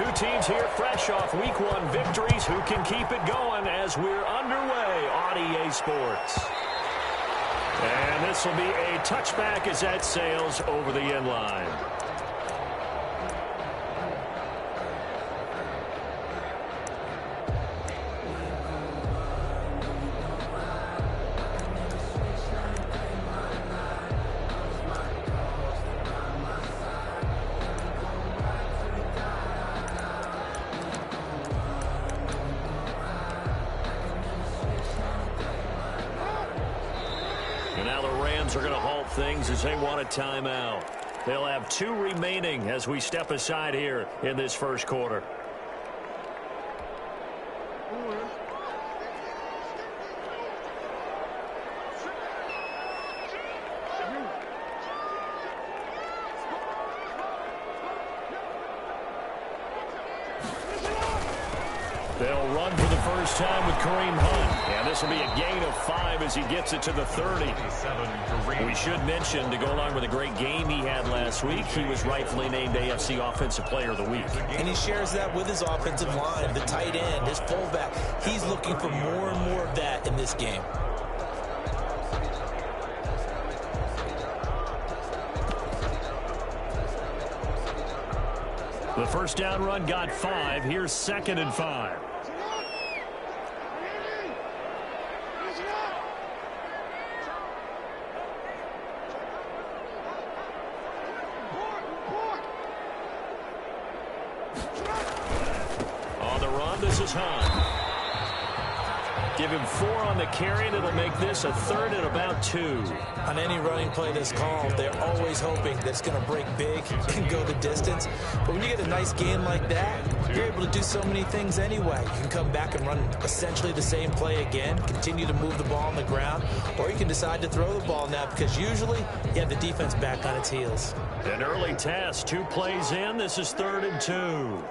Two teams here fresh off Week 1 victories. Who can keep it going as we're underway on EA Sports? And this will be a touchback as that sails over the end line. Are going to halt things as they want a timeout. They'll have 2 remaining as we step aside here in this first quarter. They'll run for the first time with Kareem Hunt. And this will be a gain of 5 as he gets it to the 30. We should mention, to go along with a great game he had last week, he was rightfully named AFC Offensive Player of the Week. And he shares that with his offensive line, the tight end, his fullback. He's looking for more and more of that in this game. The first down run got 5. Here's 2nd and 5. On the run, this is Hunt. Give him 4 on the carry, and it'll make this a 3rd and about 2. On any running play that's called, they're always hoping that it's going to break big and go the distance. But when you get a nice game like that, you're able to do so many things anyway. You can come back and run essentially the same play again, continue to move the ball on the ground, or you can decide to throw the ball now because usually you have the defense back on its heels. An early test, 2 plays in. This is 3rd and 2.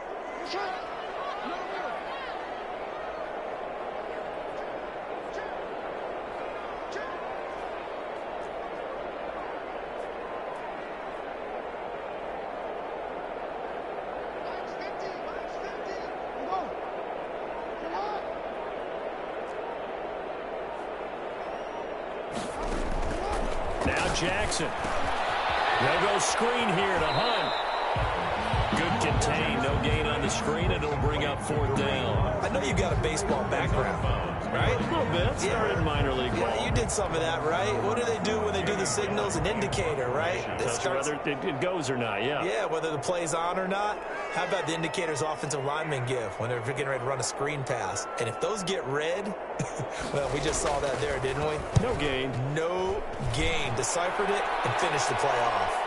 Now Jackson. They'll go screen here to Hunt. Good contain. No gain on the screen, and it'll bring up 4th down. I know you got a baseball background, right? A little bit. Started in minor league ball. Yeah, you did some of that, right? What do they do when they do the signals? An indicator, right? Whether it goes or not, yeah. Yeah, whether the play's on or not. How about the indicators offensive linemen give when they're getting ready to run a screen pass? And if those get red, well, we just saw that there, didn't we? No gain. No gain. Deciphered it and finished the play off.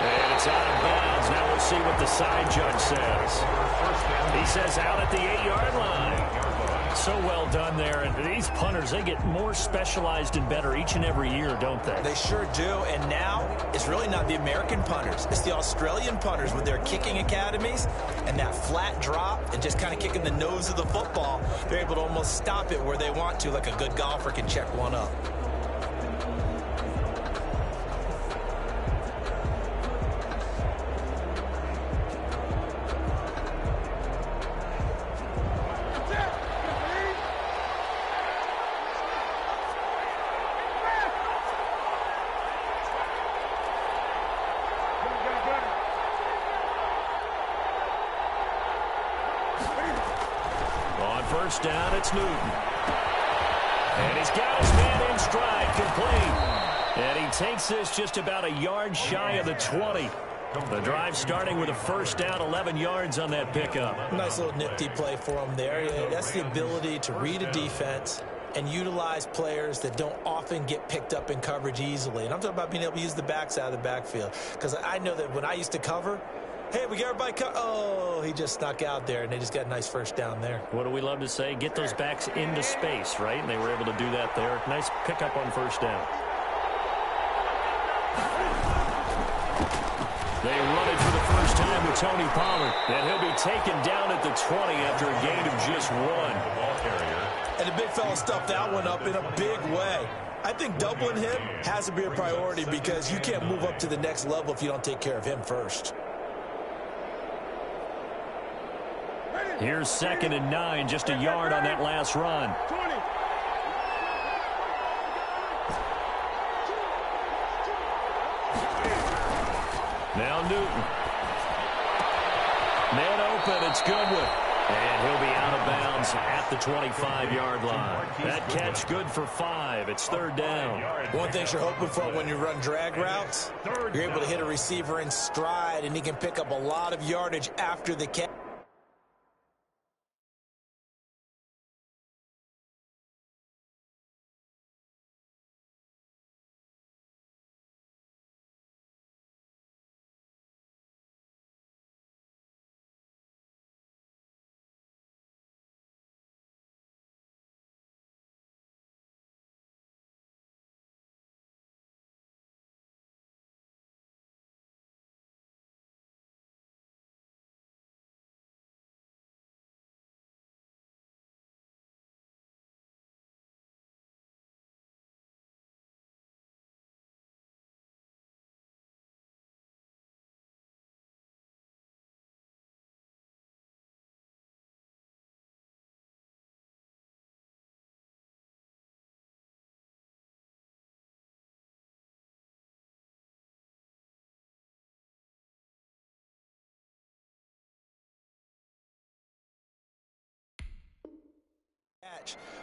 And it's out of bounds. Now we'll see what the side judge says. He says out at the 8-yard line. So well done there. And these punters, they get more specialized and better each and every year, don't they? They sure do. And now it's really not the American punters. It's the Australian punters with their kicking academies and that flat drop and just kind of kicking the nose of the football. They're able to almost stop it where they want to, like a good golfer can check one up. First down, it's Newton. And he's got his man in stride, complete. And he takes this just about a yard shy of the 20. The drive starting with a first down, 11 yards on that pickup. Nice little nifty play for him there. That's the ability to read a defense and utilize players that don't often get picked up in coverage easily. And I'm talking about being able to use the backs out of the backfield. Because I know that when I used to cover, hey, we got everybody oh, he just snuck out there, and they just got a nice first down there. What do we love to say? Get those backs into space, right? And they were able to do that there. Nice pickup on first down. They run it for the first time with Tony Pollard. And he'll be taken down at the 20 after a gain of just 1. And the big fella stuffed that one up in a big way. I think doubling him has to be a priority because you can't move up to the next level if you don't take care of him first. Here's 2nd and 9, just a yard on that last run. Now Newton. Man open, it's Goodwin. And he'll be out of bounds at the 25-yard line. That catch good for 5. It's 3rd down. One thing you're hoping for when you run drag routes, you're able to hit a receiver in stride, and he can pick up a lot of yardage after the catch.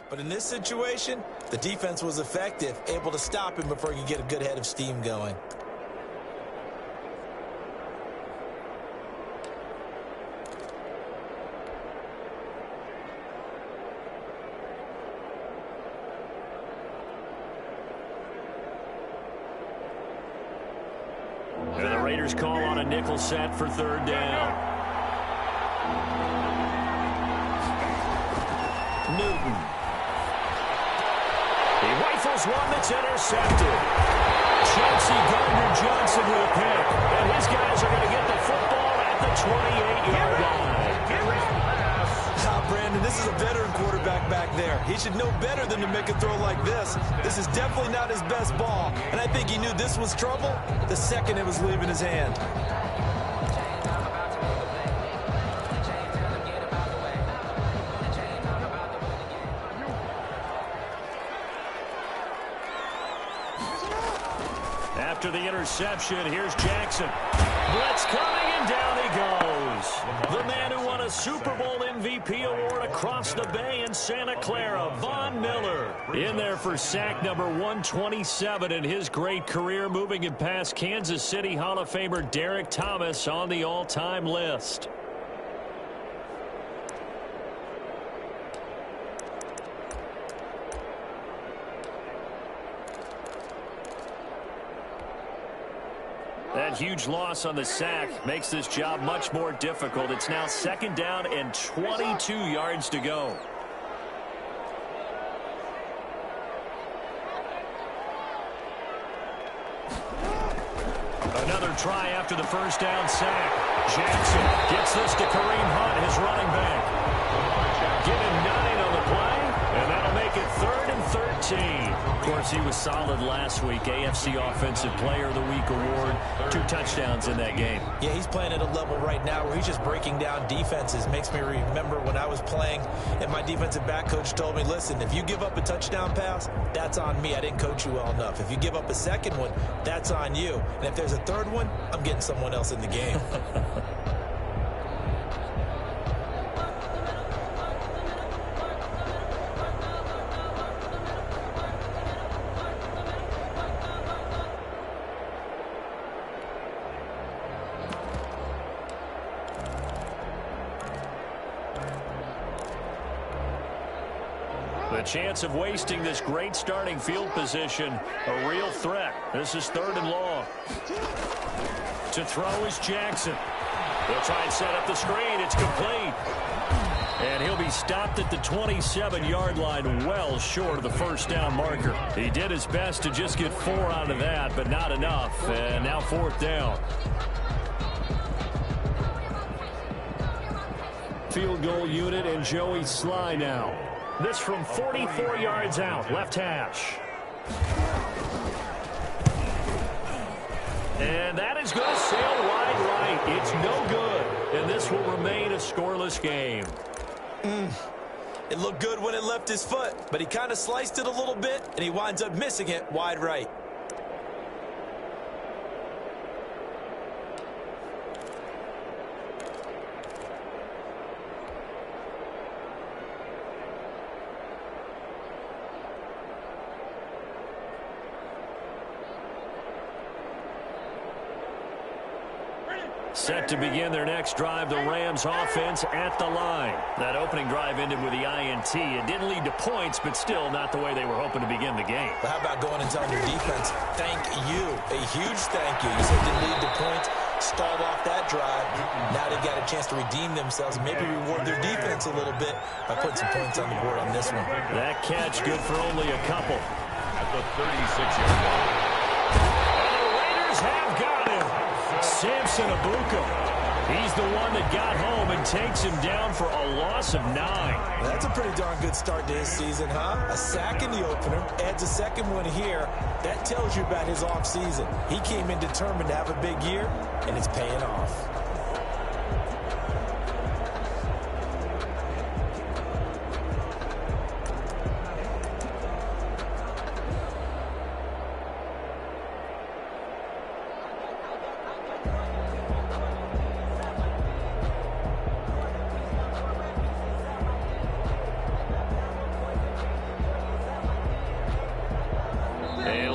But in this situation, the defense was effective, able to stop him before he could get a good head of steam going. And the Raiders call on a nickel set for 3rd down. Newton. He rifles one that's intercepted. Chelsea Gardner-Johnson with a pick. And his guys are going to get the football at the 28-yard line. Brandon, this is a veteran quarterback back there. He should know better than to make a throw like this. This is definitely not his best ball. And I think he knew this was trouble the second it was leaving his hand. After the interception, here's Jackson. Blitz coming, and down he goes. The man who won a Super Bowl MVP award across the bay in Santa Clara, Von Miller. In there for sack number 127 in his great career, moving him past Kansas City Hall of Famer Derek Thomas on the all-time list. That huge loss on the sack makes this job much more difficult. It's now 2nd down and 22 yards to go. Another try after the 1st down sack. Jackson gets this to Kareem Hunt, his running back. Give him 9 on the play, and that'll make it 3rd and 13. Of course, he was solid last week. AFC Offensive Player of the Week award. 2 touchdowns in that game. Yeah, he's playing at a level right now where he's just breaking down defenses. Makes me remember when I was playing and my defensive back coach told me, listen, if you give up a touchdown pass, that's on me. I didn't coach you well enough. If you give up a second one, that's on you. And if there's a third one, I'm getting someone else in the game. The chance of wasting this great starting field position, a real threat. This is 3rd and long. To throw is Jackson. They'll try and set up the screen. It's complete. And he'll be stopped at the 27-yard line, well short of the 1st down marker. He did his best to just get 4 out of that, but not enough. And now 4th down. Field goal unit and Joey Sly now. This from 44 yards out, left hash. And that is going to sail wide right. It's no good. And and this will remain a scoreless game. It looked good when it left his foot, but he kind of sliced it a little bit, and he winds up missing it wide right. Set to begin their next drive, the Rams offense at the line. That opening drive ended with the INT. It didn't lead to points, but still not the way they were hoping to begin the game. But how about going and telling your defense, thank you, a huge thank you. You said it didn't lead to points, stalled off that drive. Now they got a chance to redeem themselves and maybe reward their defense a little bit by putting some points on the board on this one. That catch good for only a couple. At the 36-yard line. And the Raiders have got him. Samson Abuka. He's the one that got home and takes him down for a loss of 9. That's a pretty darn good start to his season, huh? A sack in the opener, adds a second one here. That tells you about his offseason. He came in determined to have a big year, and it's paying off.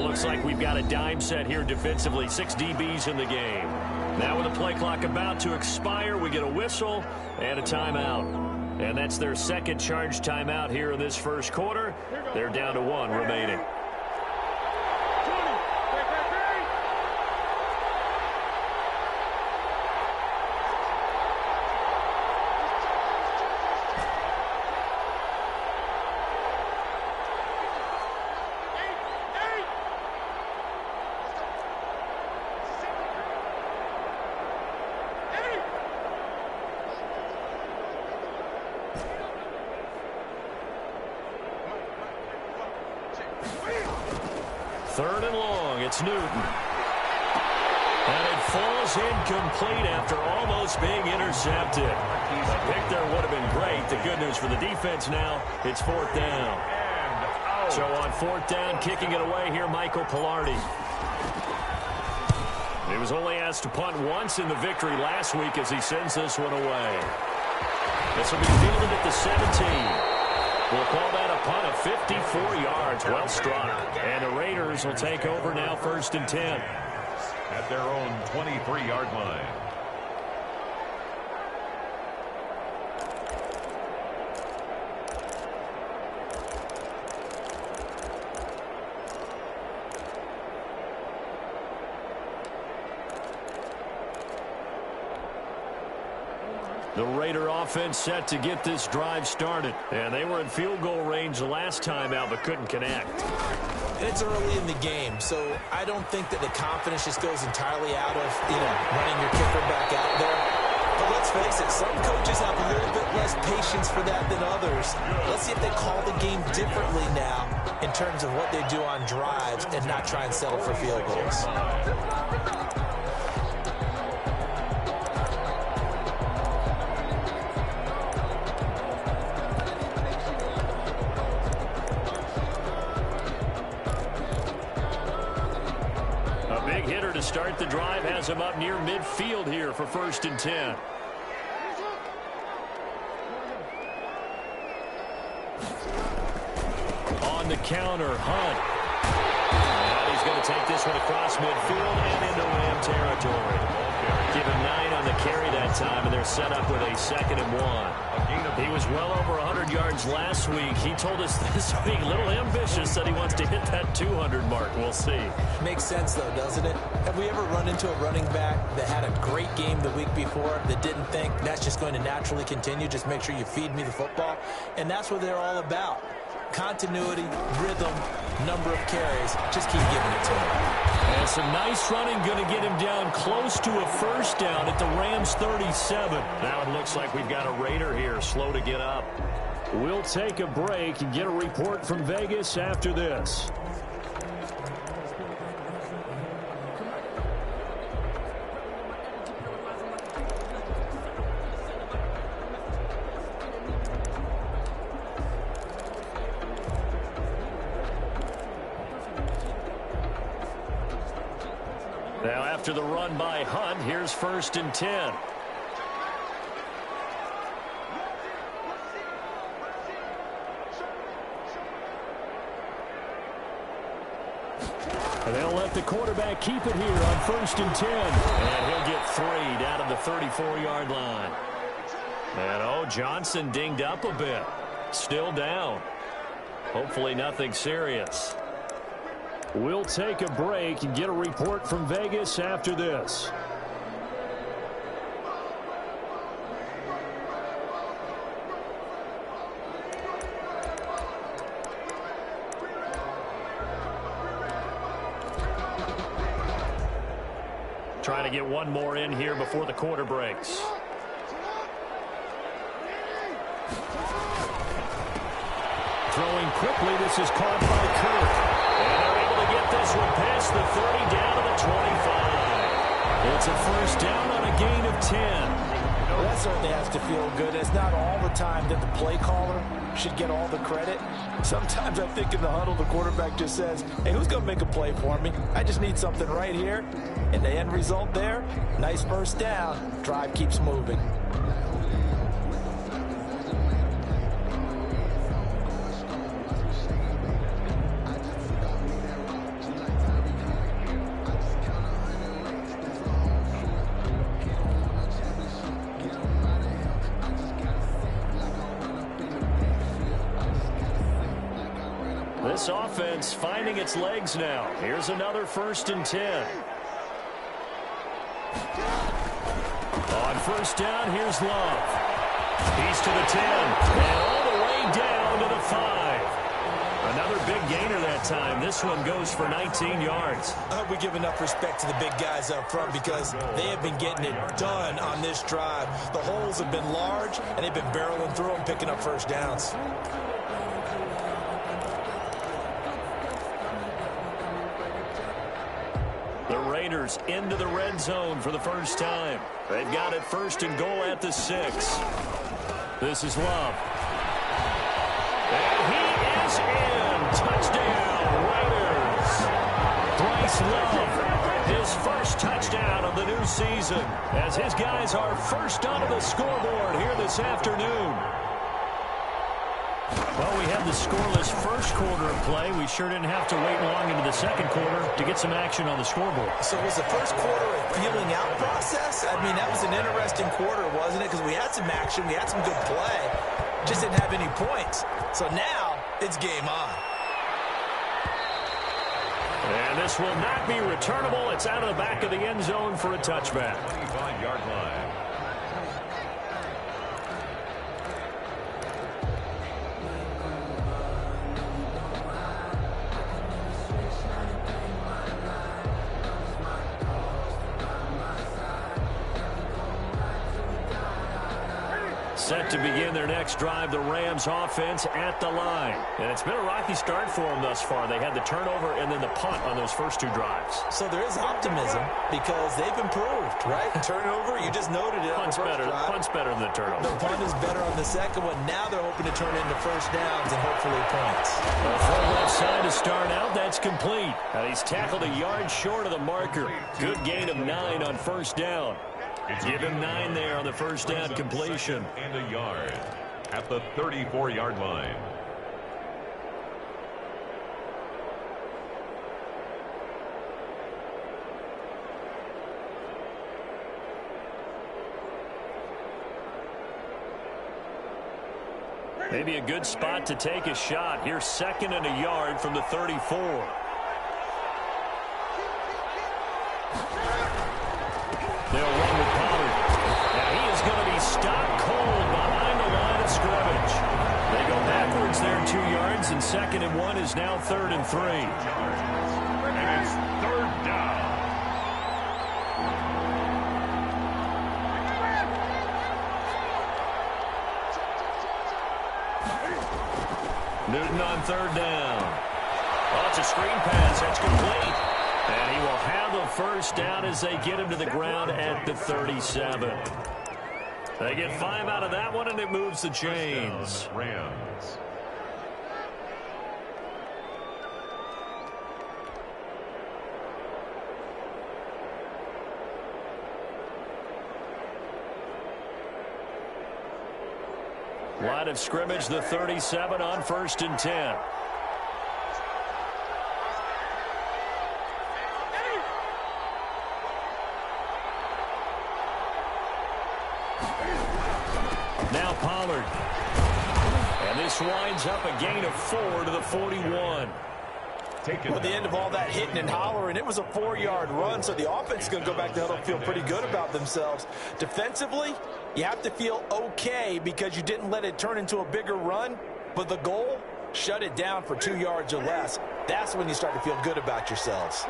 Looks like we've got a dime set here defensively. 6 DBs in the game. Now with the play clock about to expire, we get a whistle and a timeout. And that's their second charge timeout here in this first quarter. They're down to 1 remaining. Third and long, it's Newton. And it falls incomplete after almost being intercepted. The pick there would have been great. The good news for the defense now, it's 4th down. So on 4th down, kicking it away here, Michael Pilardi. He was only asked to punt once in the victory last week as he sends this one away. This will be fielded at the 17. We'll call that a punt of 54 yards. Well struck. And the Raiders will take over now 1st and 10. At their own 23-yard line. The Raider offense set to get this drive started. And they were in field goal range the last time out, but couldn't connect. And it's early in the game, so I don't think that the confidence just goes entirely out of, running your kicker back out there. But let's face it, some coaches have a little bit less patience for that than others. Let's see if they call the game differently now in terms of what they do on drives and not try and settle for field goals. Start the drive, has him up near midfield here for 1st and 10. On the counter, Hunt. And he's going to take this one across midfield and into Ram territory. Give him 9 on the carry that time, and they're set up with a 2nd and 1. He was well over 100 yards last week. He told us this week, a little ambitious, that he wants to hit that 200 mark. We'll see. Makes sense, though, doesn't it? Have we ever run into a running back that had a great game the week before that didn't think that's just going to naturally continue? Just make sure you feed me the football. And that's what they're all about. Continuity, rhythm, number of carries. Just keep giving it to him. And some nice running, going to get him down close to a 1st down at the Rams 37. Now it looks like we've got a Raider here, slow to get up. We'll take a break and get a report from Vegas after this. Now after the run by Hunt, here's 1st and 10. And they'll let the quarterback keep it here on 1st and 10. And he'll get 3 down to the 34-yard line. And, Johnson dinged up a bit. Still down. Hopefully nothing serious. We'll take a break and get a report from Vegas after this. Trying to get one more in here before the quarter breaks. Throwing quickly, this is caught by Kirk. And they're able to get this one past the 30 down to the 25. It's a 1st down on a gain of 10. Well, that certainly has to feel good. It's not all the time that the play caller should get all the credit. Sometimes I think in the huddle, the quarterback just says, hey, who's going to make a play for me? I just need something right here. And the end result there, nice 1st down. Drive keeps moving. This offense finding its legs now. Here's another 1st and 10. On 1st down, here's Love. He's to the 10. And all the way down to the 5. Another big gainer that time. This one goes for 19 yards. I hope we give enough respect to the big guys up front because they have been getting it done on this drive. The holes have been large, and they've been barreling through them, picking up 1st downs. The Raiders into the red zone for the 1st time. They've got it 1st and goal at the 6. This is Love. And he is in. Touchdown, Raiders. Bryce Love, his 1st touchdown of the new season as his guys are 1st onto the scoreboard here this afternoon. Well, we had the scoreless 1st quarter of play. We sure didn't have to wait long into the 2nd quarter to get some action on the scoreboard. So was the 1st quarter a feeling out process? I mean, that was an interesting quarter, wasn't it? Because we had some action, we had some good play, just didn't have any points. So now it's game on. And this will not be returnable. It's out of the back of the end zone for a touchback. 25-yard line. Set to begin their next drive, the Rams offense at the line. And it's been a rocky start for them thus far. They had the turnover and then the punt on those first 2 drives. So there is optimism because they've improved, right? Turnover, you just noted it. Punt's better than the turnover. The punt is better on the 2nd one. Now they're hoping to turn into 1st downs and hopefully points. From left side to start out, that's complete. And he's tackled a yard short of the marker. Good gain of 9 on 1st down. Give him 9 there on the 1st down completion. And a yard at the 34-yard line. Maybe a good spot to take a shot. Here's 2nd and a yard from the 34. They'll run with Pollard. Now he is going to be stopped cold behind the line of scrimmage. They go backwards there 2 yards, and 2nd and 1 is now 3rd and 3. And it's 3rd down. Newton on 3rd down. Oh, it's a screen pass. That's complete. And he will have the 1st down as they get him to the ground at the 37. They get 5 out of that one, and it moves the chains. Rams. Line of scrimmage, the 37 on 1st and 10. Now Pollard. And this winds up a gain of 4 to the 41. Well, at the end of all that hitting and hollering, it was a 4-yard run, so the offense is going to go back to huddle and feel pretty good about themselves. Defensively, you have to feel okay because you didn't let it turn into a bigger run, but the goal, shut it down for 2 yards or less. That's when you start to feel good about yourselves.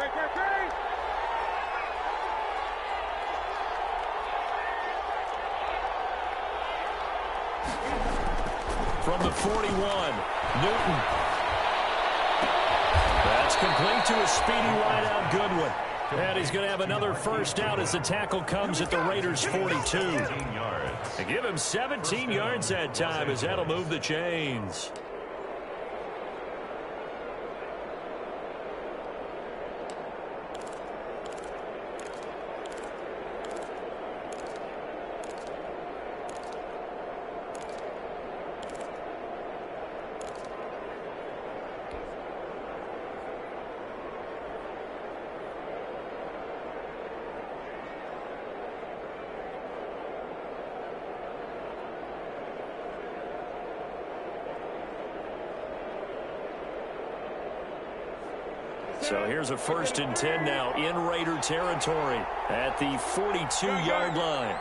From the 41, Newton. That's complete to a speedy wideout Goodwin. And he's going to have another first down as the tackle comes at the Raiders' 42. They give him 17 yards that time as that'll move the chains. So here's a 1st and 10 now in Raider territory at the 42-yard line.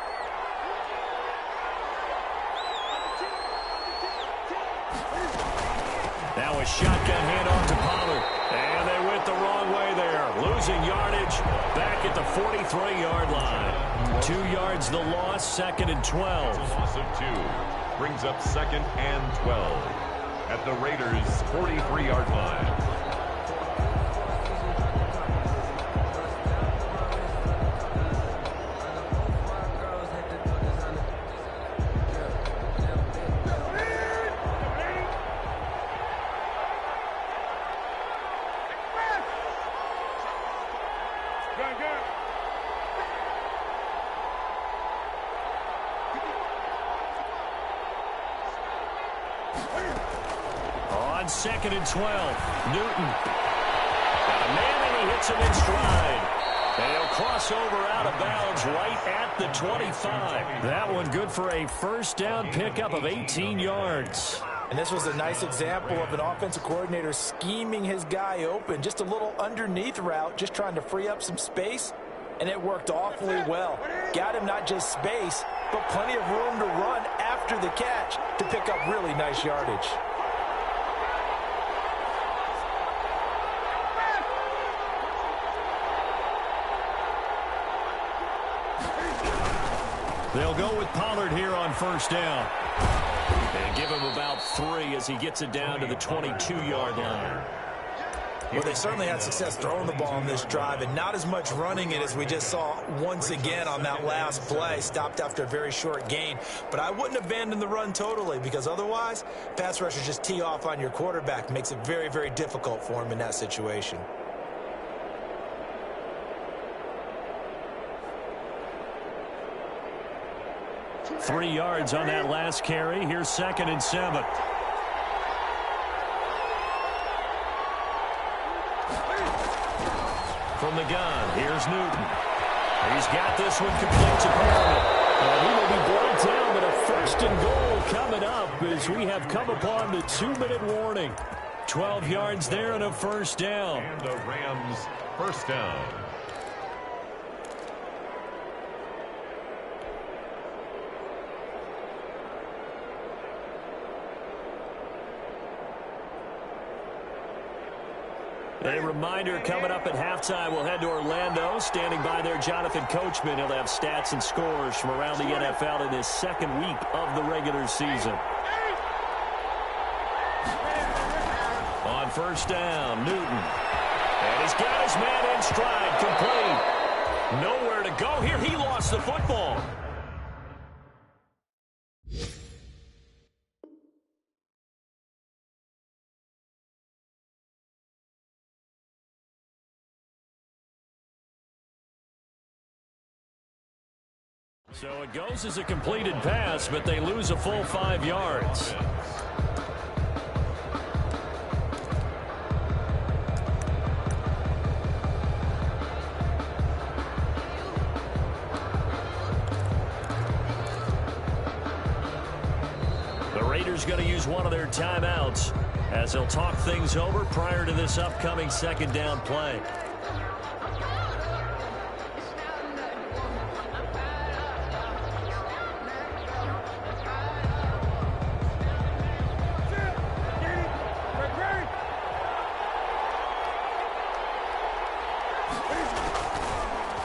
Now a shotgun handoff to Pollard. And they went the wrong way there. Losing yardage back at the 43-yard line. 2 yards the loss, 2nd and 12. Loss of 2 brings up 2nd and 12 at the Raiders' 43-yard line. On 2nd and 12, Newton. Got a man and he hits him in stride. And he'll cross over out of bounds right at the 25. That one good for a first down pickup of 18 yards. And this was a nice example of an offensive coordinator scheming his guy open. Just a little underneath route, just trying to free up some space. And it worked awfully well. Got him not just space, but plenty of room to run after the catch to pick up really nice yardage. They'll go with Pollard here on first down. And give him about 3 as he gets it down to the 22-yard line. Well, they certainly had success throwing the ball on this drive and not as much running it as we just saw once again on that last play. Stopped after a very short gain. But I wouldn't abandon the run totally because otherwise, pass rushers just tee off on your quarterback. Makes it very, very difficult for him in that situation. Three yards on that last carry. Here's 2nd and 7. From the gun, here's Newton. He's got this one complete to Perriman. And he will be brought down, but a 1st and goal coming up as we have come upon the 2-minute warning. 12 yards there and a first down. And the Rams first down. A reminder coming up at halftime, we'll head to Orlando. Standing by there, Jonathan Coachman. He'll have stats and scores from around the NFL in his 2nd week of the regular season. On first down, Newton. And he's got his man in stride, complete. Nowhere to go here. He lost the football. So it goes as a completed pass, but they lose a full 5 yards. The Raiders going to use one of their timeouts as they'll talk things over prior to this upcoming second down play.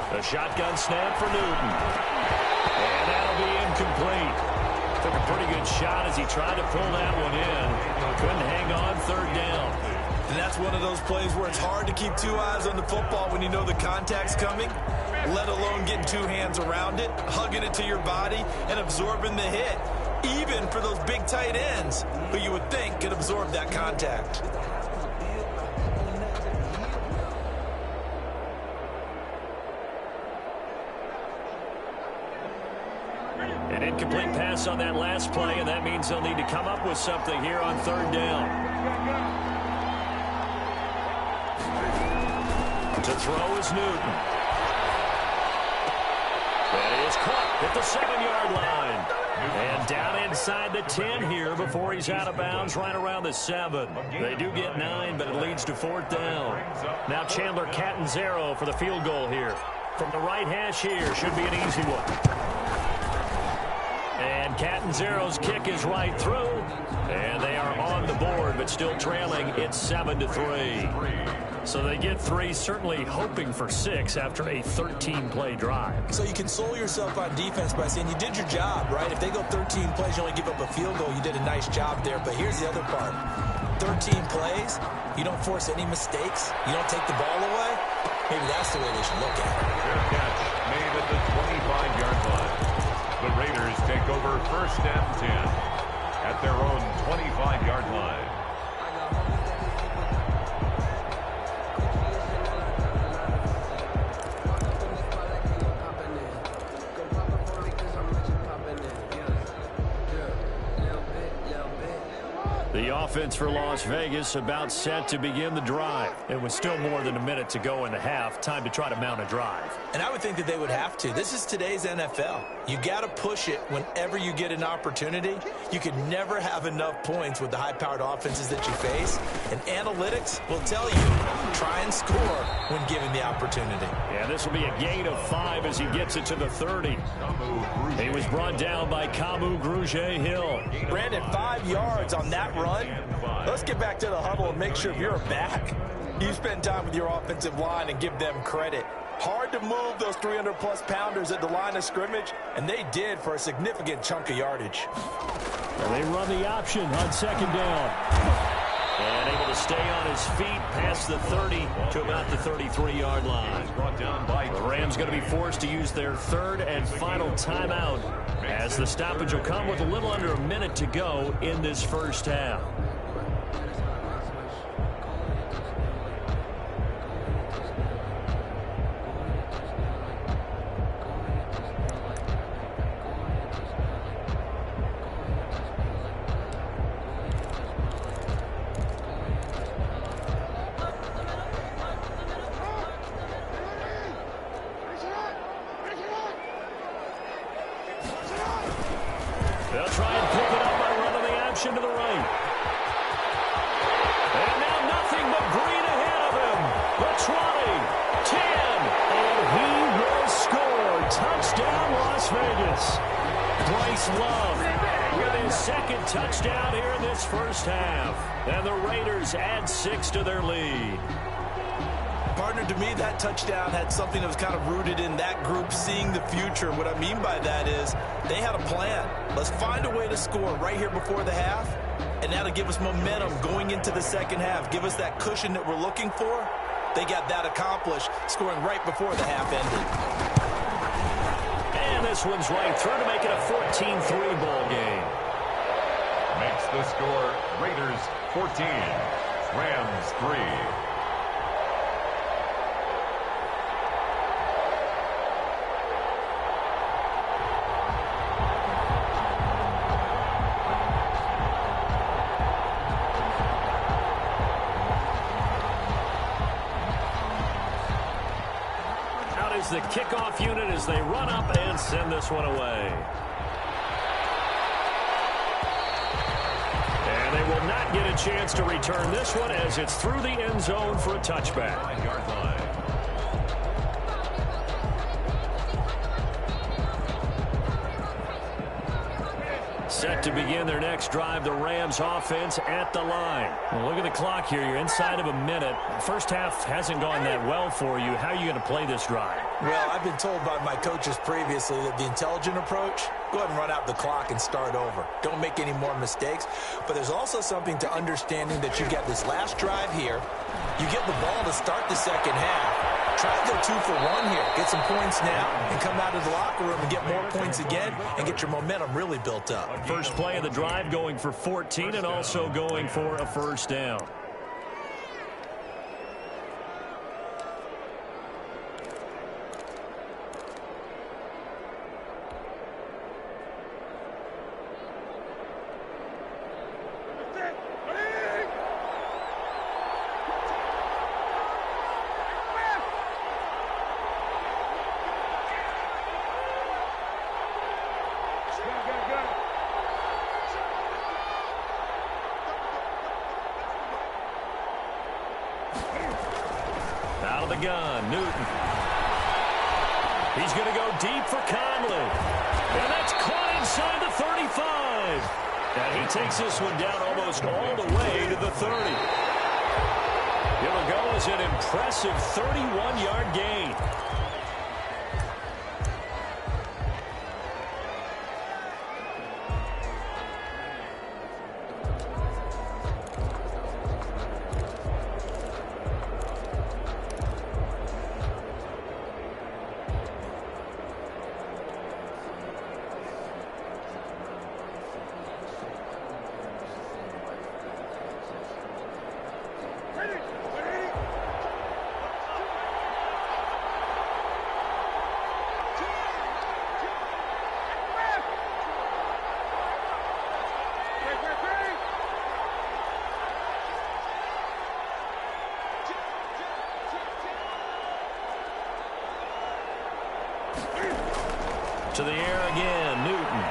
A shotgun snap for Newton. And that'll be incomplete. Took a pretty good shot as he tried to pull that one in. Couldn't hang on, third down. And that's one of those plays where it's hard to keep 2 eyes on the football when you know the contact's coming, let alone getting 2 hands around it, hugging it to your body, and absorbing the hit. Even for those big tight ends who you would think could absorb that contact. An incomplete pass on that last play, and that means they'll need to come up with something here on third down. To throw is Newton. That is caught at the 7-yard line. And down inside the 10 here before he's out of bounds right around the 7. They do get 9, but it leads to fourth down. Now Chandler Catanzaro for the field goal here. From the right hash here, should be an easy one. And Catanzaro's kick is right through. And they are on the board, but still trailing. It's 7-3. So they get 3, certainly hoping for 6 after a 13-play drive. So you console yourself on defense by saying you did your job, right? If they go 13 plays, you only give up a field goal. You did a nice job there. But here's the other part. 13 plays, you don't force any mistakes. You don't take the ball away. Maybe that's the way they should look at it. Fair catch made at the 25-yard line. The Raiders take over first and 10 at their own 25-yard line. The offense for Las Vegas about set to begin the drive. It was still more than a minute to go in the half. Time to try to mount a drive. And I would think that they would have to. This is today's NFL. You got to push it whenever you get an opportunity. You can never have enough points with the high-powered offenses that you face. And analytics will tell you, try and score when given the opportunity. Yeah, this will be a gain of 5 as he gets it to the 30. He was brought down by Kamu Grugier-Hill. Brandon, 5 yards on that run. Let's get back to the huddle and make sure if you're a back, you spend time with your offensive line and give them credit. Hard to move those 300-plus pounders at the line of scrimmage, and they did for a significant chunk of yardage. And they run the option on second down. And able to stay on his feet past the 30 to about the 33-yard line. The Rams going to be forced to use their third and final timeout as the stoppage will come with a little under a minute to go in this first half. They'll try and pick it up by running the option to the right. And now nothing but green ahead of him. The 20, 10, and he will score. Touchdown, Las Vegas. Bryce Love with his second touchdown here in this first half. And the Raiders add 6 to their lead. Partner, to me, that touchdown had something that was kind of rooted in that group seeing the future. What I mean by that is they had a plan. Let's find a way to score right here before the half, and that'll give us momentum going into the second half, give us that cushion that we're looking for. They got that accomplished, scoring right before the half ended. And this one's right through to make it a 14-3 ball game. Makes the score Raiders 14, Rams 3. is the kickoff unit as they run up and send this one away. And they will not get a chance to return this one as it's through the end zone for a touchback. 9-yard line. Set to begin their next drive, the Rams offense at the line. Well, look at the clock here. You're inside of a minute. First half hasn't gone that well for you. How are you going to play this drive? Well, I've been told by my coaches previously that the intelligent approach, go ahead and run out the clock and start over. Don't make any more mistakes. But there's also something to understanding that you get this last drive here. You get the ball to start the second half. Try to go 2 for 1 here. Get some points now and come out of the locker room and get more points again and get your momentum really built up. First play of the drive going for 14 and also going for a first down. Out of the gun, Newton. He's going to go deep for Conley. And that's caught inside the 35. And he takes this one down almost all the way to the 30. It'll go as an impressive 31-yard gain. To the air again, Newton.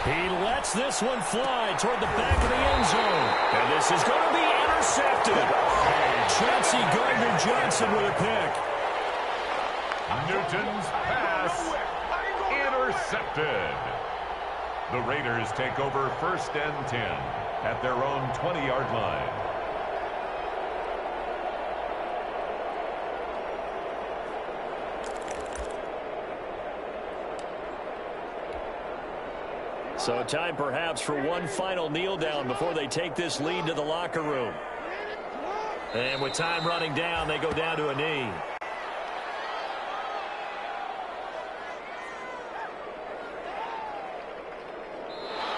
He lets this one fly toward the back of the end zone. And this is going to be intercepted. Chauncey Gardner-Johnson with a pick. Newton's pass intercepted. The Raiders take over first and 10 at their own 20-yard line. So time perhaps for one final kneel down before they take this lead to the locker room. And with time running down, they go down to a knee.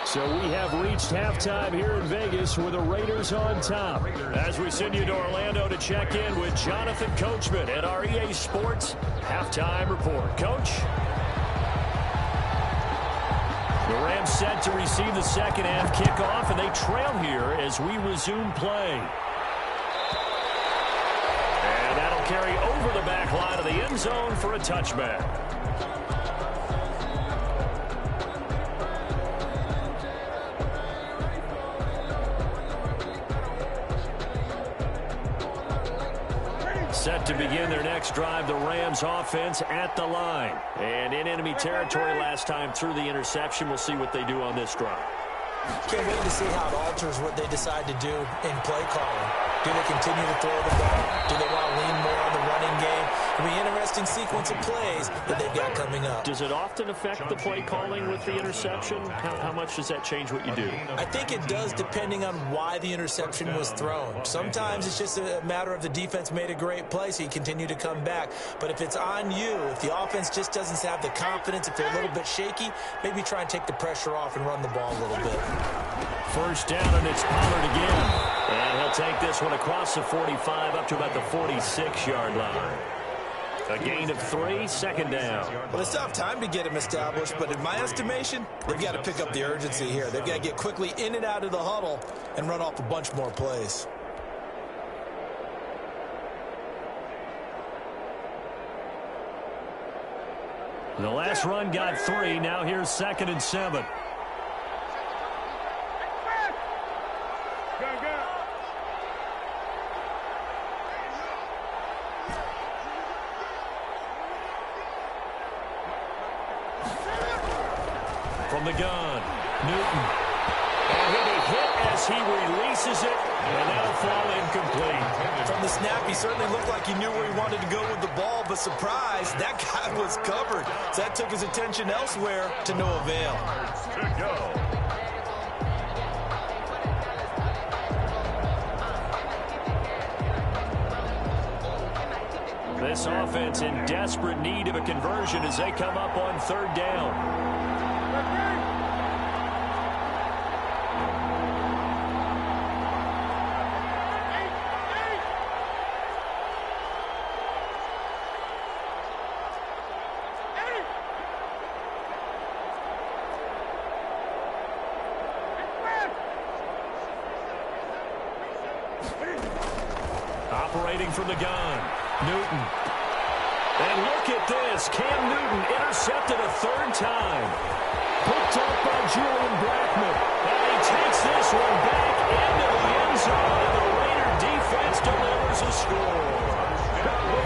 So we have reached halftime here in Vegas with the Raiders on top. As we send you to Orlando to check in with Jonathan Coachman at our EA Sports Halftime Report. Coach? The Rams set to receive the second half kickoff, and they trail here as we resume play. And that'll carry over the back line of the end zone for a touchback. Set to begin their next drive, the Rams offense at the line. And in enemy territory last time through the interception. We'll see what they do on this drive. Can't wait to see how it alters what they decide to do in play calling. Do they continue to throw the ball? Do they want to lean more on the running game? It'll be an interesting sequence of plays that they've got coming up. Does it often affect the play calling with the interception? How much does that change what you do? I think it does depending on why the interception was thrown. Sometimes it's just a matter of the defense made a great play, so you continue to come back. But if it's on you, if the offense just doesn't have the confidence, if they're a little bit shaky, maybe try and take the pressure off and run the ball a little bit. First down, and it's Pollard again. And he'll take this one across the 45 up to about the 46-yard line. A gain of 3, second down. Well, they still have time to get him established, but in my estimation, they've got to pick up the urgency here. They've got to get quickly in and out of the huddle and run off a bunch more plays. The last run got 3. Now here's 2nd and 7. From the gun, Newton. And he'll be hit as he releases it, and that'll fall incomplete. From the snap, he certainly looked like he knew where he wanted to go with the ball, but surprise, that guy was covered. So that took his attention elsewhere to no avail. To go. This offense in desperate need of a conversion as they come up on 3rd down. Operating from the gun, Newton. And look at this. Cam Newton intercepted a 3rd time. Picked up by Julian Blackman. And he takes this one back into the end zone, and the Raider defense delivers a score.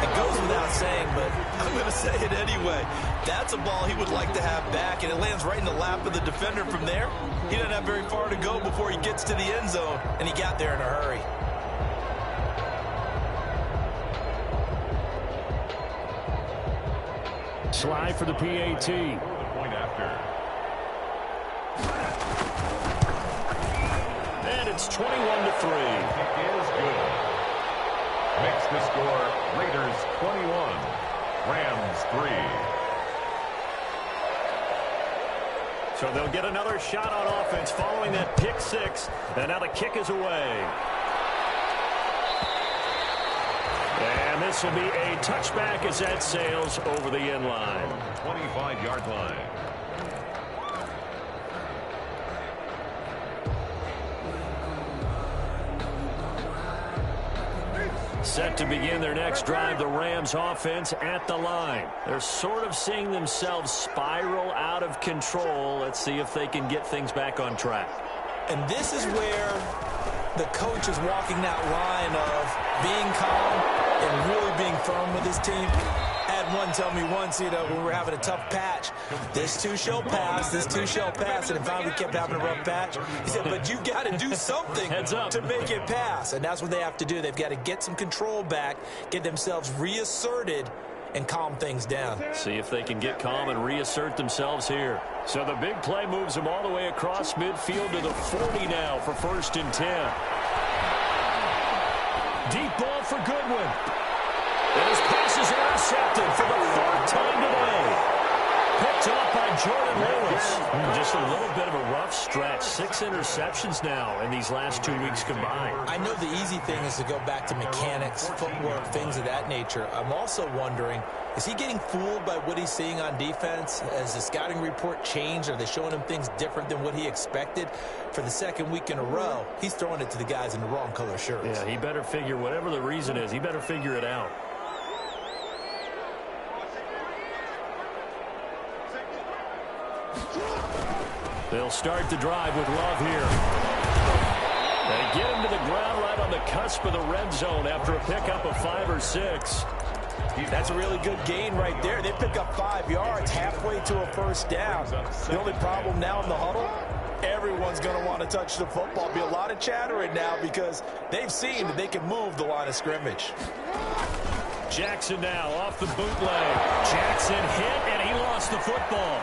It goes without saying, but I'm going to say it anyway. That's a ball he would like to have back, and it lands right in the lap of the defender from there. He doesn't have very far to go before he gets to the end zone, and he got there in a hurry. Slide for the PAT. The point after. And it's 21-3. Kick is good. Makes the score Raiders 21, Rams 3. So they'll get another shot on offense following that pick 6. And now the kick is away. And this will be a touchback as that sails over the end line. 25-yard line. Set to begin their next drive, the Rams offense at the line. They're sort of seeing themselves spiral out of control. Let's see if they can get things back on track. And this is where the coach is walking that line of being calm and really being firm with his team. I had one tell me once, when we were having a tough patch, this too shall pass, this too shall pass, and finally we kept having a rough patch. He said, but you got to do something to make it pass, and that's what they have to do. They've got to get some control back, get themselves reasserted, and calm things down. See if they can get calm and reassert themselves here. So the big play moves them all the way across midfield to the 40 now for 1st and 10. Deep ball for Goodwin. And his pass is intercepted for the 4th time today. Picked up by Jordan Lewis. Just a little bit of a rough stretch. 6 interceptions now in these last 2 weeks combined. I know the easy thing is to go back to mechanics, footwork, things of that nature. I'm also wondering, is he getting fooled by what he's seeing on defense? Has the scouting report changed? Are they showing him things different than what he expected? For the 2nd week in a row, he's throwing it to the guys in the wrong color shirts. Yeah, he better figure, whatever the reason is, he better figure it out. They'll start the drive with Love here. They get him to the ground right on the cusp of the red zone after a pickup of 5 or 6. That's a really good gain right there. They pick up 5 yards halfway to a 1st down. The only problem now in the huddle, everyone's going to want to touch the football. Be a lot of chattering now because they've seen that they can move the line of scrimmage. Jackson now off the bootleg. Jackson hit, and he lost the football.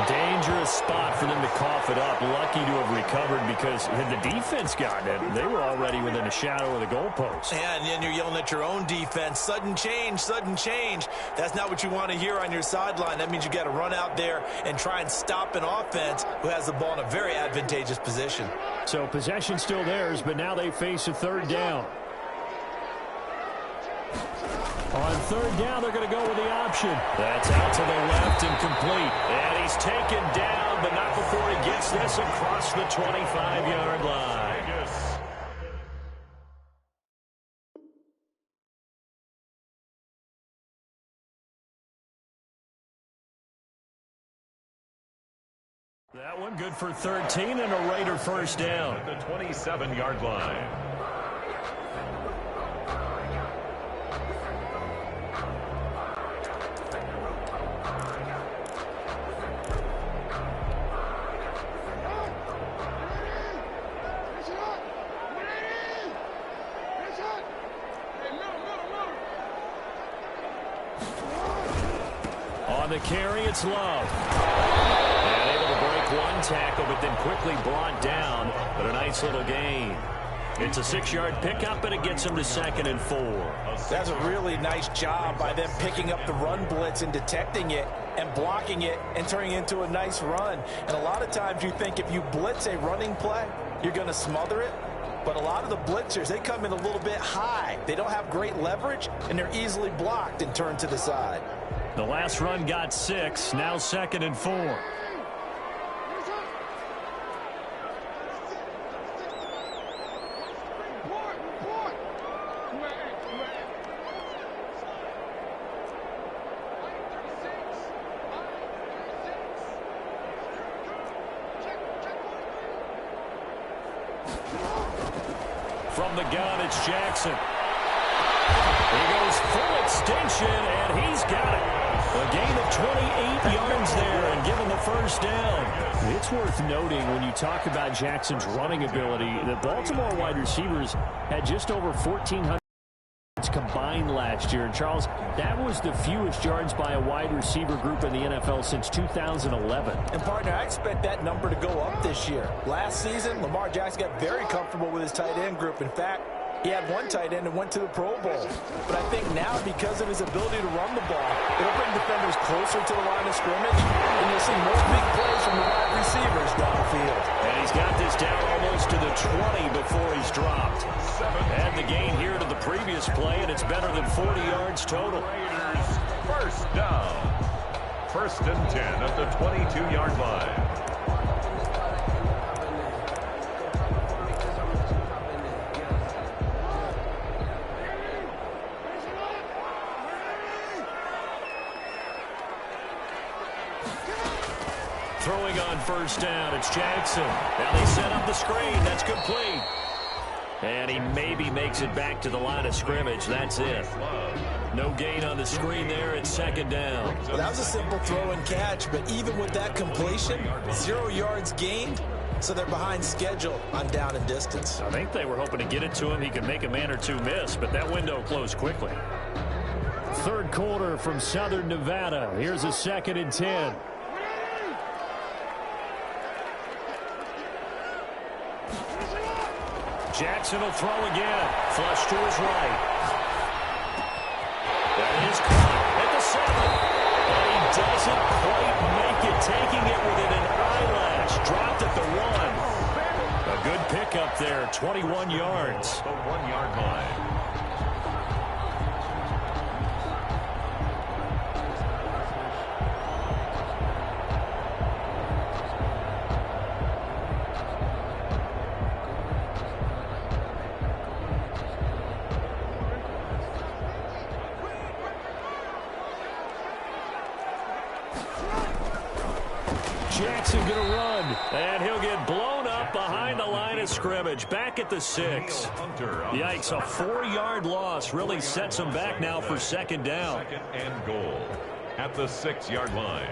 Dangerous spot for them to cough it up. Lucky to have recovered because had the defense gotten it, they were already within a shadow of the goalpost. Yeah, and then you're yelling at your own defense. Sudden change, sudden change. That's not what you want to hear on your sideline. That means you got to run out there and try and stop an offense who has the ball in a very advantageous position. So possession still theirs, but now they face a 3rd down. On 3rd down, they're going to go with the option. That's out to the left and complete. And he's taken down, but not before he gets this across the 25-yard line. That one good for 13 and a Raider first down. At the 27-yard line. On the carry, it's Love. And able to break one tackle, but then quickly brought down. But a nice little gain. It's a 6-yard pickup, and it gets him to 2nd and 4. That's a really nice job by them picking up the run blitz and detecting it and blocking it and turning it into a nice run. And a lot of times you think if you blitz a running play, you're going to smother it. But a lot of the blitzers, they come in a little bit high. They don't have great leverage, and they're easily blocked and turned to the side. The last run got 6, now 2nd and 4. From the gun, it's Jackson. He goes full extension, and he's got it. A gain of 28 yards there and given the first down. It's worth noting when you talk about Jackson's running ability, the Baltimore wide receivers had just over 1,400 combined last year. And Charles, that was the fewest yards by a wide receiver group in the NFL since 2011. And partner, I expect that number to go up this year. Last season, Lamar Jackson got very comfortable with his tight end group. In fact, he had one tight end and went to the Pro Bowl. But I think now, because of his ability to run the ball, it'll bring defenders closer to the line of scrimmage, and you'll see more big plays from the wide receivers down the field. And he's got this down almost to the 20 before he's dropped. And the gain here to the previous play, and it's better than 40 yards total. Raiders first down. 1st and 10 at the 22-yard line. Throwing on first down, it's Jackson. Now they set up the screen. That's complete. And he maybe makes it back to the line of scrimmage. That's it. No gain on the screen there. It's 2nd down. Well, that was a simple throw and catch, but even with that completion, 0 yards gained, so they're behind schedule on down and distance. I think they were hoping to get it to him. He could make a man or two miss, but that window closed quickly. 3rd quarter from Southern Nevada. Here's a 2nd and 10. Jackson will throw again. Flush to his right. That is caught at the 7. And he doesn't quite make it, taking it within an eyelash. Dropped at the 1. A good pickup there, 21 yards. The 1-yard line. Jackson going to run, and he'll get blown up behind the line of scrimmage, back at the 6. Yikes, a 4-yard loss really sets him back now for 2nd down. 2nd and goal at the 6-yard line.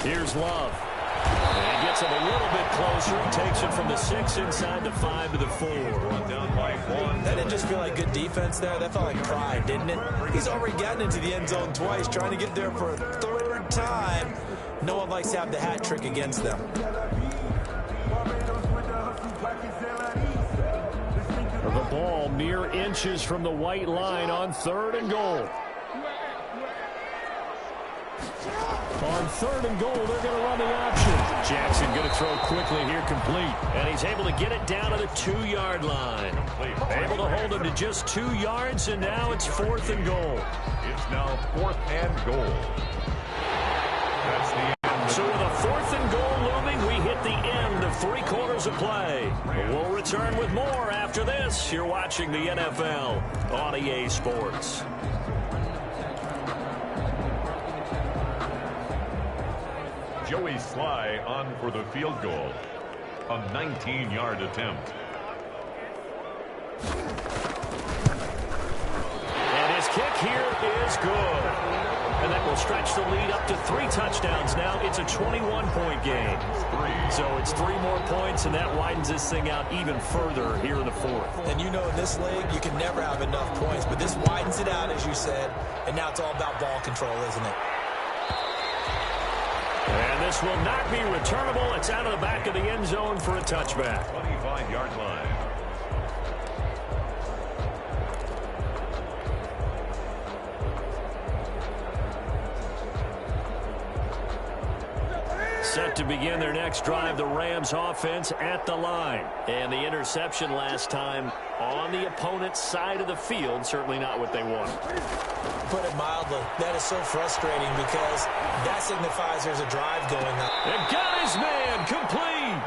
Here's Love. And he gets him a little bit closer. He takes it from the 6 inside the 5 to the 4. Run down by 1. That didn't just feel like good defense there. That felt like pride, didn't it? He's already gotten into the end zone twice, trying to get there for a 3rd time. No one likes to have the hat trick against them. The ball mere inches from the white line on 3rd and goal. On 3rd and goal, they're going to run the option. Jackson going to throw quickly here, complete. And he's able to get it down to the 2-yard line. Able to hold him to just 2 yards, and now it's 4th and goal. It's now 4th and goal. That's the end. So with a 4th and goal looming, we hit the end of 3 quarters of play. We'll return with more after this. You're watching the NFL on EA Sports. Joey Sly on for the field goal. A 19-yard attempt. And his kick here is good. And that will stretch the lead up to 3 touchdowns now. It's a 21-point game. So it's 3 more points, and that widens this thing out even further here in the 4th. And you know, in this league, you can never have enough points. But this widens it out, as you said. And now it's all about ball control, isn't it? And this will not be returnable. It's out of the back of the end zone for a touchback. 25-yard line. Set to begin their next drive, the Rams offense at the line. And the interception last time on the opponent's side of the field, certainly not what they want. Put it mildly, that is so frustrating because that signifies there's a drive going on. And got his man complete.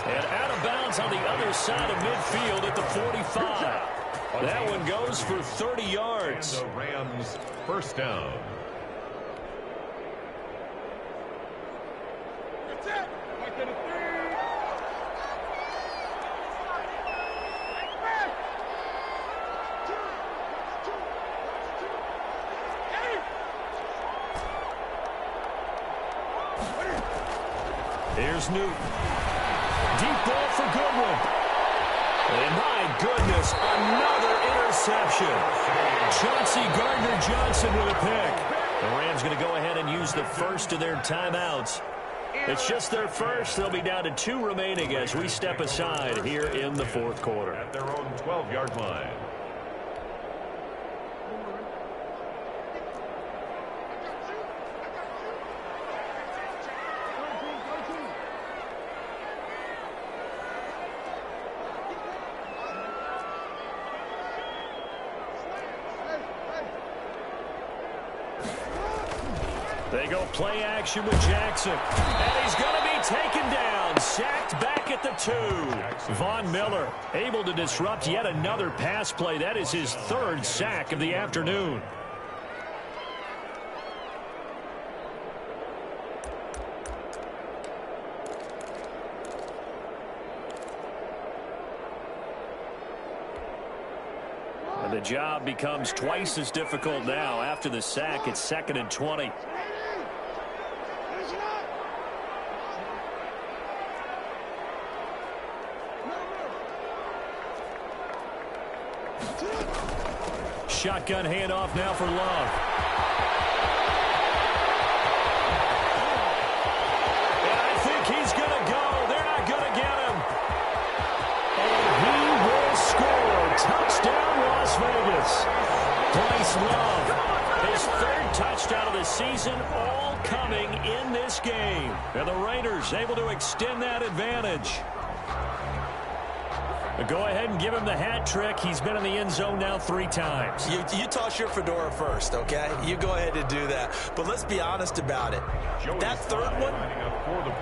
And out of bounds on the other side of midfield at the 45. That one goes for 30 yards. And the Rams first down. Here's Newton. Deep ball for Goodwin. And my goodness, another interception. Chauncey Gardner-Johnson with a pick. The Rams going to go ahead and use the first of their timeouts. It's just their first. They'll be down to 2 remaining as we step aside here in the 4th quarter. At their own 12-yard line. They go play action with Jackson. And he's going to be taken down. Sacked back at the 2. Von Miller able to disrupt yet another pass play. That is his 3rd sack of the afternoon. And the job becomes twice as difficult now. After the sack, it's 2nd and 20. Shotgun handoff now for Love. And I think he's going to go. They're not going to get him. And he will score. Touchdown, Las Vegas. Bryce Love, his 3rd touchdown of the season, all coming in this game. And the Raiders able to extend that advantage. Go ahead and give him the hat trick. He's been in the end zone now 3 times. You toss your fedora first, okay? You go ahead and do that. But let's be honest about it. That 3rd one,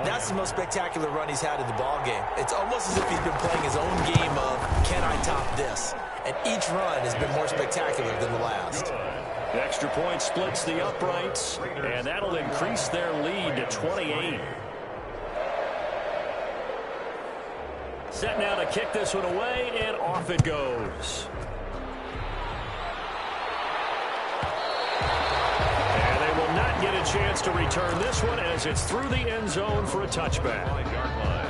that's the most spectacular run he's had in the ballgame. It's almost as if he's been playing his own game of, can I top this? And each run has been more spectacular than the last. The extra point splits the uprights, and that'll increase their lead to 28. Set now to kick this one away, and off it goes. And they will not get a chance to return this one as it's through the end zone for a touchback. 5-yard line.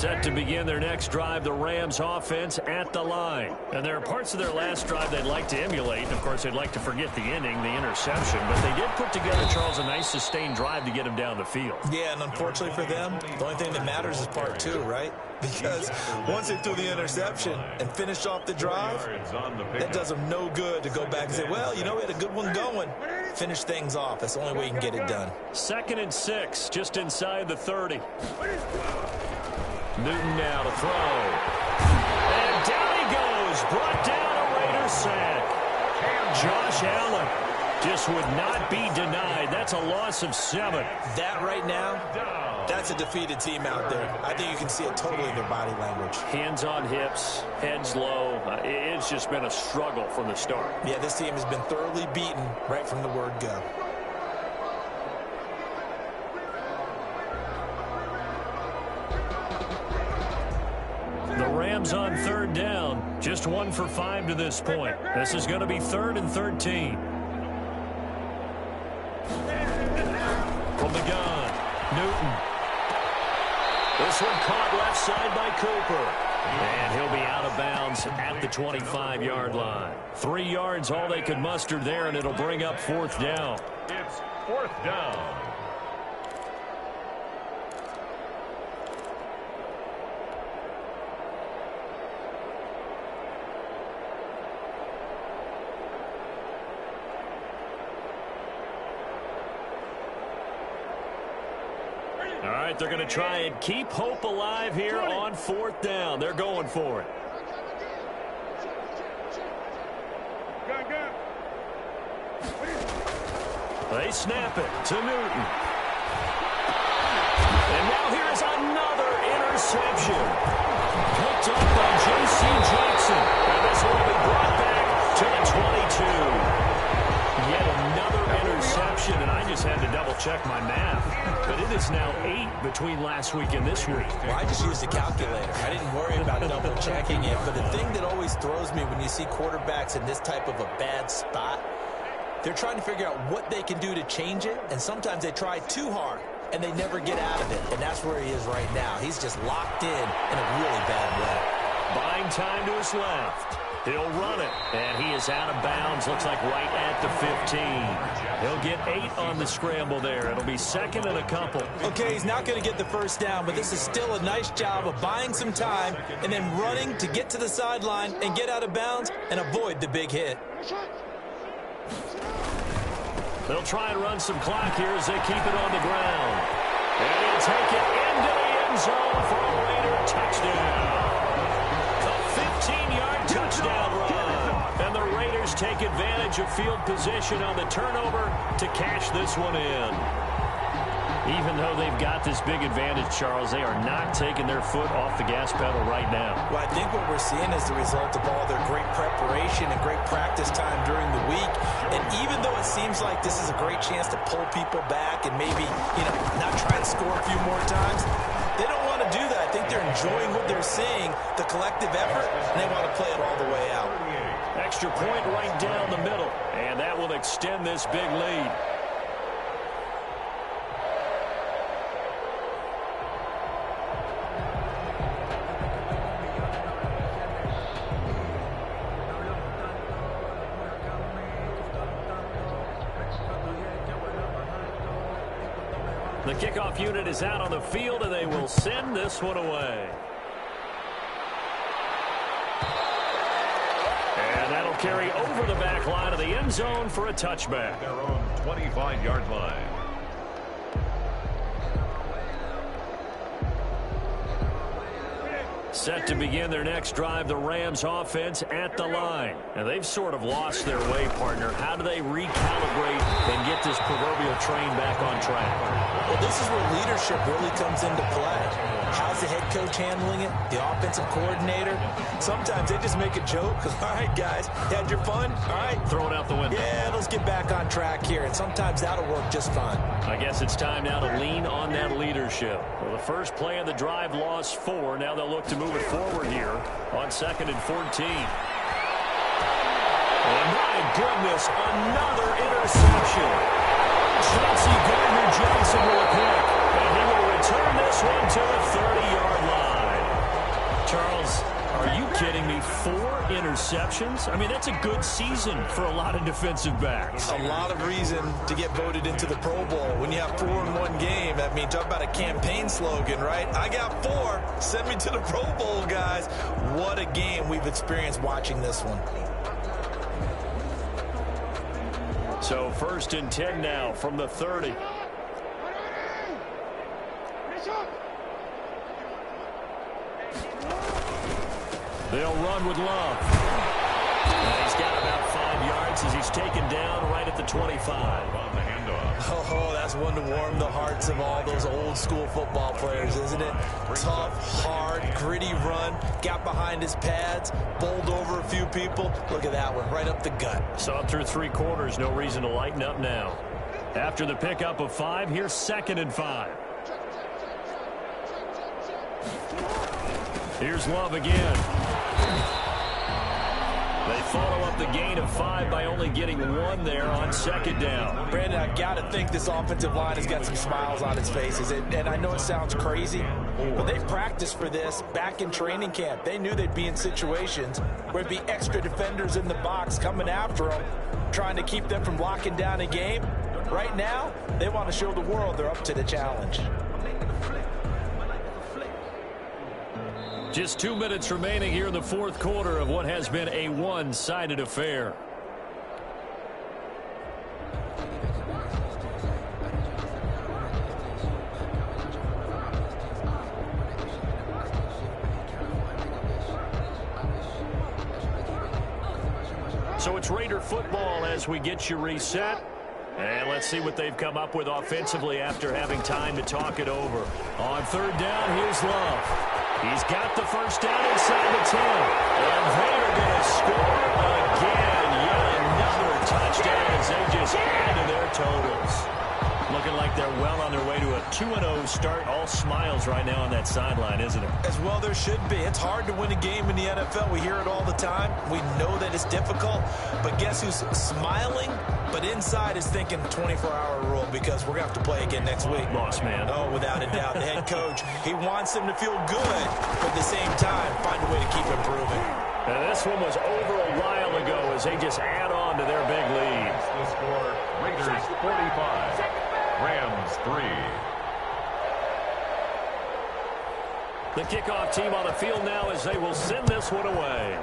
Set to begin their next drive, the Rams offense at the line. And there are parts of their last drive they'd like to emulate. And, of course, they'd like to forget the inning, the interception. But they did put together, Charles, a nice sustained drive to get him down the field. Yeah, and unfortunately for them, the only thing that matters is part two, right? Because once they threw the interception and finished off the drive, that does them no good to go back and say, well, you know, we had a good one going. Finish things off. That's the only way you can get it done. 2nd and 6, just inside the 30. Newton now to throw. And down he goes. Brought down a Raider sack. Josh Allen just would not be denied. That's a loss of 7. That right now, that's a defeated team out there. I think you can see it totally in their body language. Hands on hips, heads low. It's just been a struggle from the start. Yeah, this team has been thoroughly beaten right from the word go. The Rams on 3rd down. Just 1 for 5 to this point. This is going to be 3rd and 13. From the gun, Newton. This one caught left side by Cooper. And he'll be out of bounds at the 25-yard line. 3 yards, all they could muster there, and it'll bring up 4th down. It's 4th down. All right, they're going to try and keep hope alive here on 4th down. They're going for it. They snap it to Newton. And now here's another interception. Picked up by J.C. Jackson. And this one will be brought back to the 22. Yet another interception, and I just had to double-check my math. But it is now 8 between last week and this week. Well, I just used a calculator. I didn't worry about double-checking it. But the thing that always throws me when you see quarterbacks in this type of a bad spot, they're trying to figure out what they can do to change it, and sometimes they try too hard, and they never get out of it. And that's where he is right now. He's just locked in a really bad way. Buying time to his left. He'll run it, and he is out of bounds. Looks like right at the 15. He'll get 8 on the scramble there. It'll be 2nd and a couple. Okay, he's not going to get the first down, but this is still a nice job of buying some time and then running to get to the sideline and get out of bounds and avoid the big hit. They'll try and run some clock here as they keep it on the ground. And he'll take it into the end zone for a Raider touchdown. A 15-yard touchdown run. And the Raiders take advantage of field position on the turnover to cash this one in. Even though they've got this big advantage, Charles, they are not taking their foot off the gas pedal right now. Well, I think what we're seeing is the result of all their great preparation and great practice time during the week. And even though it seems like this is a great chance to pull people back and maybe, not try and score a few more times, they don't want to do that. I think they're enjoying what they're seeing, the collective effort, and they want to play it all the way out. Extra point right down the middle, and that will extend this big lead. The kickoff unit is out on the field, and they will send this one away. And that'll carry over the back line of the end zone for a touchback. Their own 25-yard line. Set to begin their next drive, the Rams offense at the line. And they've sort of lost their way, partner. How do they recalibrate and get this proverbial train back on track? Well, this is where leadership really comes into play. How's the head coach handling it? The offensive coordinator? Sometimes they just make a joke. All right, guys, had your fun? All right. Throw it out the window. Yeah, let's get back on track here. And sometimes that'll work just fine. I guess it's time now to lean on that leadership. Well, the first play of the drive lost 4. Now they'll look to move it forward here on 2nd and 14. And my goodness, another interception. Chauncey Gardner-Johnson with a pick. And he will return this one to the 30-yard line. Charles, are you kidding me? 4 interceptions? I mean, that's a good season for a lot of defensive backs. A lot of reason to get voted into the Pro Bowl. When you have 4 in one game, I mean, talk about a campaign slogan, right? I got 4. Send me to the Pro Bowl, guys. What a game we've experienced watching this one. So 1st and 10 now from the 30. They'll run with Love. He's got about 5 yards as he's taken down right at the 25. On the handoff. Oh, that's one to warm the hearts of all those old school football players, isn't it? Tough, hard, gritty run. Got behind his pads, bowled over a few people. Look at that one, right up the gut. Saw through 3 quarters. No reason to lighten up now. After the pickup of 5, here's 2nd and 5. Here's Love again. They follow up the gain of 5 by only getting 1 there on 2nd down. Brandon, I got to think this offensive line has got some smiles on its faces. And I know it sounds crazy, but they practiced for this back in training camp. They knew they'd be in situations where it'd be extra defenders in the box coming after them, trying to keep them from locking down a game. Right now, they want to show the world they're up to the challenge. Just 2 minutes remaining here in the 4th quarter of what has been a one-sided affair. So it's Raider football as we get you reset. And let's see what they've come up with offensively after having time to talk it over. On 3rd down, here's Love. He's got the 1st down inside the 10. And they are going to score again. Yet another touchdown as they just add to their totals. Looking like they're well on their way to a 2-0 start. All smiles right now on that sideline, isn't it? As well there should be. It's hard to win a game in the NFL. We hear it all the time. We know that it's difficult. But guess who's smiling? But inside is thinking 24-hour rule because we're going to have to play again next week. Boss man. Oh, without a doubt. The head coach, he wants them to feel good, but at the same time, find a way to keep improving. And this one was over a while ago as they just add on to their big lead. The score, Raiders 45, Rams 3. The kickoff team on the field now as they will send this one away.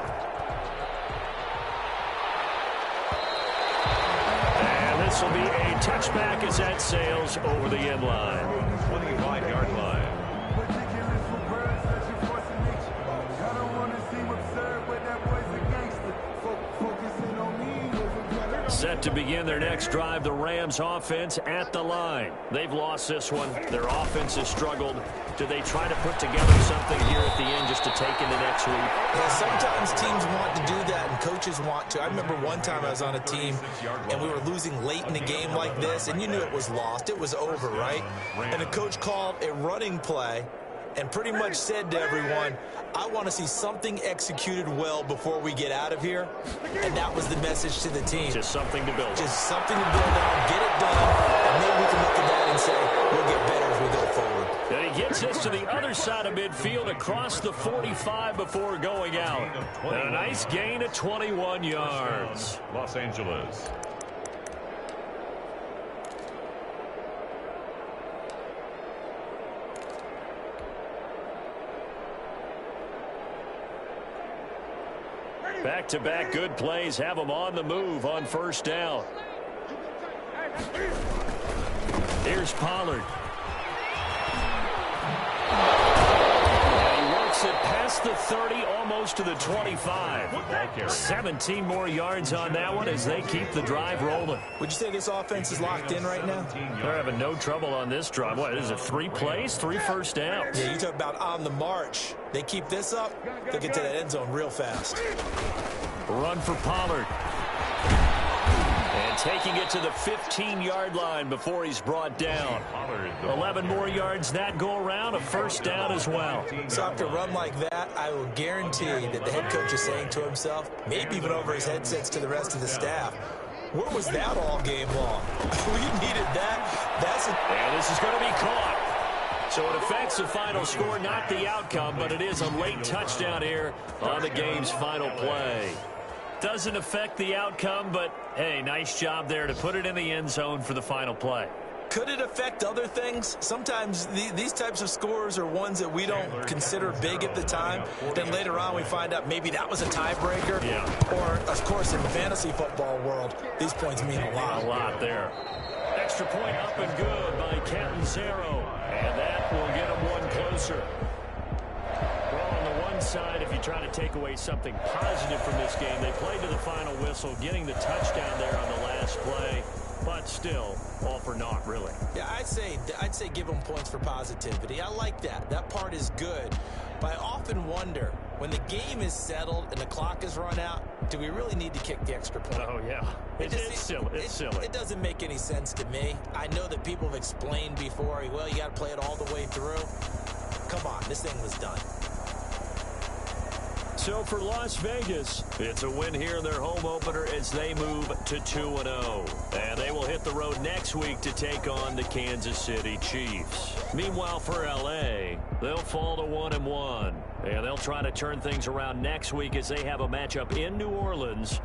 And this will be a touchback as that sails over the end line. 25-yard line. Set to begin their next drive, the Rams offense at the line. They've lost this one. Their offense has struggled. Do they try to put together something here at the end just to take into next week? Yeah, sometimes teams want to do that and coaches want to. I remember one time I was on a team and we were losing late in a game like this and you knew it was lost. It was over, right? And the coach called a running play and pretty much said to everyone, I want to see something executed well before we get out of here. And that was the message to the team. Just something to build on. Just something to build on, get it done, and maybe we can look at that and say, we'll get better as we go forward. And he gets us to the other side of midfield across the 45 before going out. And a nice gain of 21 yards. Los Angeles. Back-to-back good plays have them on the move on 1st down. Here's Pollard. And he works it past the 30, almost to the 25. 17 more yards on that one as they keep the drive rolling. Would you say this offense is locked in right now? They're having no trouble on this drive. What is it, 3 plays, 3 first downs? Yeah, you talk about on the march. They keep this up, they'll get to that end zone real fast. Run for Pollard. And taking it to the 15-yard line before he's brought down. 11 more yards that go around, a 1st down as well. So after a run like that, I will guarantee that the head coach is saying to himself, maybe even over his headsets to the rest of the staff, where was that all game long? We needed that. And this is going to be caught. So it affects the final score, not the outcome, but it is a late touchdown here on the game's final play. Doesn't affect the outcome, but, hey, nice job there to put it in the end zone for the final play. Could it affect other things? Sometimes these types of scores are ones that we don't consider big at the time. Then later on we find out maybe that was a tiebreaker. Yeah. Or, of course, in the fantasy football world, these points mean a lot. A lot there. Extra point up and good by Catanzaro. And that will get him one closer. Well, on the one side, if you try to take away something positive from this game, they played to the final whistle, getting the touchdown there on the last play. But still, all for naught, really. Yeah, I'd say give them points for positivity. I like that. That part is good. But I often wonder, when the game is settled and the clock is run out, do we really need to kick the extra point? Oh, yeah. It's silly. It's silly. It doesn't make any sense to me. I know that people have explained before, well, you got to play it all the way through. Come on, this thing was done. So for Las Vegas, it's a win here in their home opener as they move to 2-0. And they will hit the road next week to take on the Kansas City Chiefs. Meanwhile, for L.A., they'll fall to 1-1. And they'll try to turn things around next week as they have a matchup in New Orleans